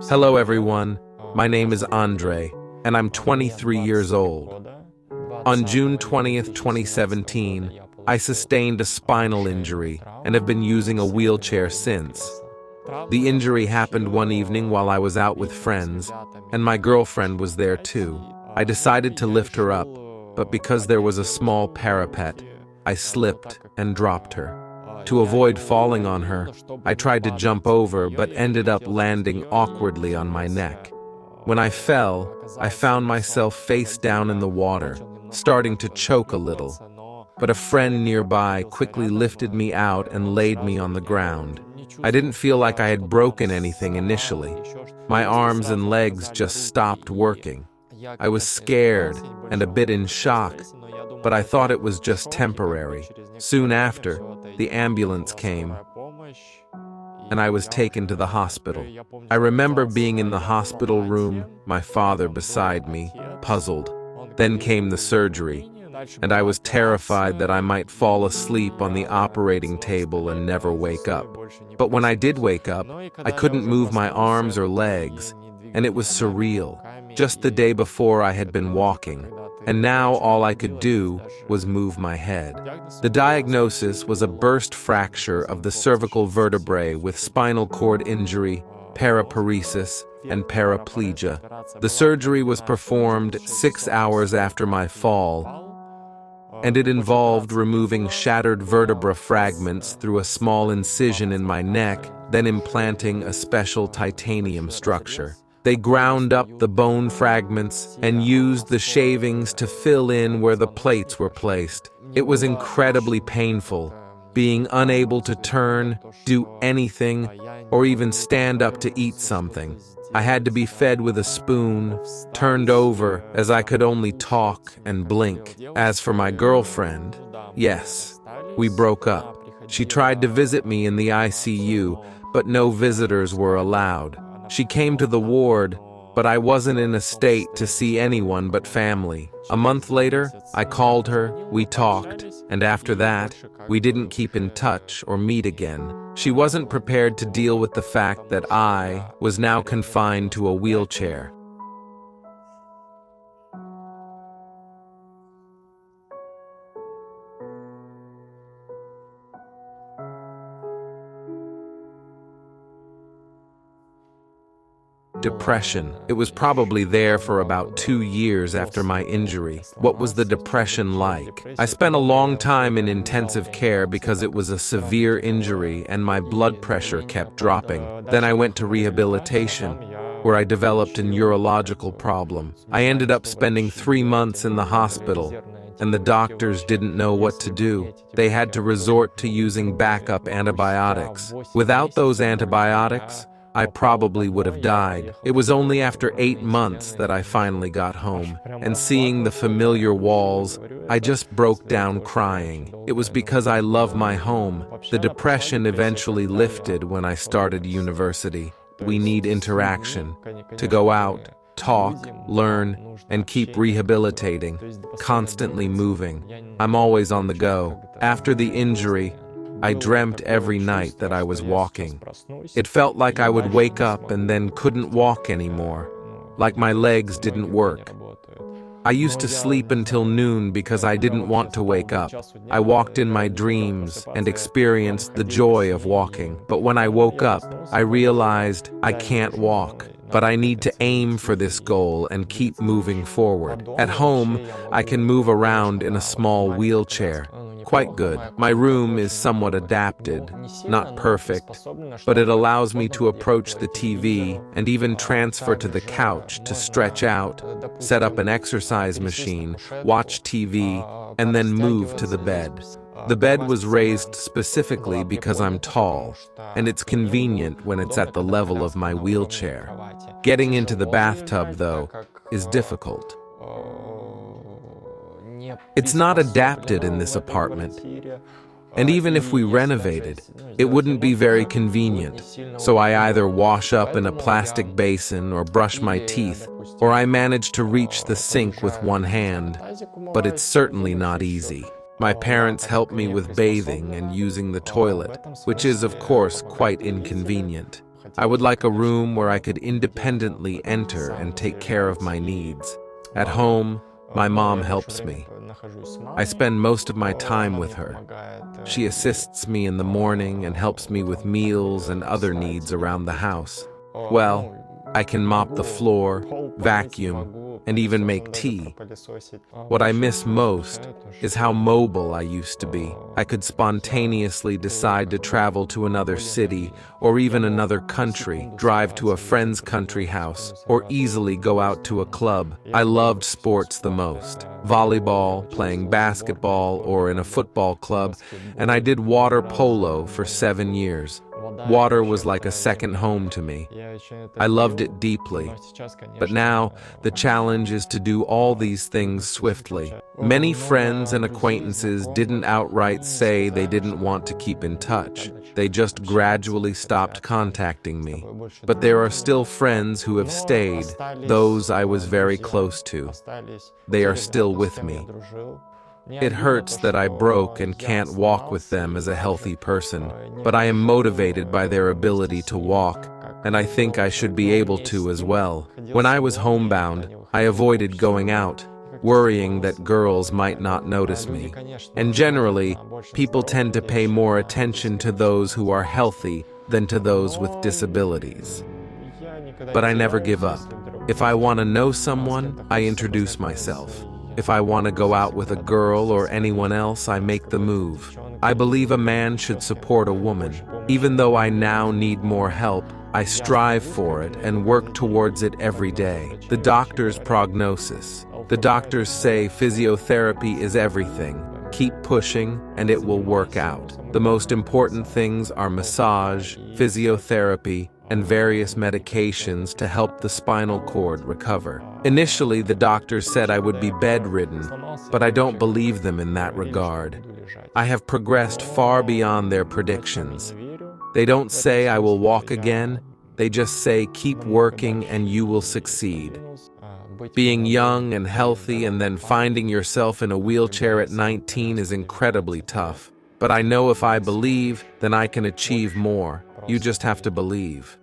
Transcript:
Hello everyone, my name is Andrey, and I'm 23 years old. On June 20th, 2017, I sustained a spinal injury and have been using a wheelchair since. The injury happened one evening while I was out with friends, and my girlfriend was there too. I decided to lift her up, but because there was a small parapet, I slipped and dropped her. To avoid falling on her, I tried to jump over but ended up landing awkwardly on my neck. When I fell, I found myself face down in the water, starting to choke a little. But a friend nearby quickly lifted me out and laid me on the ground. I didn't feel like I had broken anything initially. My arms and legs just stopped working. I was scared and a bit in shock, but I thought it was just temporary. Soon after, the ambulance came, and I was taken to the hospital. I remember being in the hospital room, my father beside me, puzzled. Then came the surgery, and I was terrified that I might fall asleep on the operating table and never wake up. But when I did wake up, I couldn't move my arms or legs, and it was surreal. Just the day before I had been walking, and now all I could do was move my head. The diagnosis was a burst fracture of the cervical vertebrae with spinal cord injury, paraparesis, and paraplegia. The surgery was performed 6 hours after my fall, and it involved removing shattered vertebra fragments through a small incision in my neck, then implanting a special titanium structure. They ground up the bone fragments and used the shavings to fill in where the plates were placed. It was incredibly painful, being unable to turn, do anything, or even stand up to eat something. I had to be fed with a spoon, turned over as I could only talk and blink. As for my girlfriend, yes, we broke up. She tried to visit me in the ICU, but no visitors were allowed. She came to the ward, but I wasn't in a state to see anyone but family. A month later, I called her, we talked, and after that, we didn't keep in touch or meet again. She wasn't prepared to deal with the fact that I was now confined to a wheelchair. Depression. It was probably there for about 2 years after my injury. What was the depression like? I spent a long time in intensive care because it was a severe injury and my blood pressure kept dropping. Then I went to rehabilitation, where I developed a neurological problem. I ended up spending 3 months in the hospital, and the doctors didn't know what to do. They had to resort to using backup antibiotics. Without those antibiotics, I probably would have died. It was only after 8 months that I finally got home, and seeing the familiar walls, I just broke down crying. It was because I love my home. The depression eventually lifted when I started university. We need interaction to go out, talk, learn, and keep rehabilitating, constantly moving. I'm always on the go. After the injury, I dreamt every night that I was walking. It felt like I would wake up and then couldn't walk anymore, like my legs didn't work. I used to sleep until noon because I didn't want to wake up. I walked in my dreams and experienced the joy of walking. But when I woke up, I realized I can't walk. But I need to aim for this goal and keep moving forward. At home, I can move around in a small wheelchair. Quite good. My room is somewhat adapted, not perfect, but it allows me to approach the TV and even transfer to the couch to stretch out, set up an exercise machine, watch TV, and then move to the bed. The bed was raised specifically because I'm tall, and it's convenient when it's at the level of my wheelchair. Getting into the bathtub, though, is difficult. It's not adapted in this apartment, and even if we renovated, it wouldn't be very convenient. So I either wash up in a plastic basin or brush my teeth, or I manage to reach the sink with one hand, but it's certainly not easy. My parents help me with bathing and using the toilet, which is of course quite inconvenient. I would like a room where I could independently enter and take care of my needs. At home, my mom helps me. I spend most of my time with her. She assists me in the morning and helps me with meals and other needs around the house. Well, I can mop the floor, vacuum, and even make tea. What I miss most is how mobile I used to be. I could spontaneously decide to travel to another city or even another country, drive to a friend's country house, or easily go out to a club. I loved sports the most. Volleyball, playing basketball, or in a football club, and I did water polo for 7 years. Water was like a second home to me. I loved it deeply. But now, the challenge is to do all these things swiftly. Many friends and acquaintances didn't outright say they didn't want to keep in touch. They just gradually stopped contacting me. But there are still friends who have stayed, those I was very close to. They are still with me. It hurts that I broke and can't walk with them as a healthy person, but I am motivated by their ability to walk, and I think I should be able to as well. When I was homebound, I avoided going out, worrying that girls might not notice me. And generally, people tend to pay more attention to those who are healthy than to those with disabilities. But I never give up. If I want to know someone, I introduce myself. If I want to go out with a girl or anyone else, I make the move. I believe a man should support a woman. Even though I now need more help, I strive for it and work towards it every day. The doctor's prognosis. The doctors say physiotherapy is everything. Keep pushing and it will work out. The most important things are massage, physiotherapy, and various medications to help the spinal cord recover. Initially, the doctors said I would be bedridden, but I don't believe them in that regard. I have progressed far beyond their predictions. They don't say I will walk again, they just say keep working and you will succeed. Being young and healthy and then finding yourself in a wheelchair at 19 is incredibly tough. But I know if I believe, then I can achieve more. You just have to believe.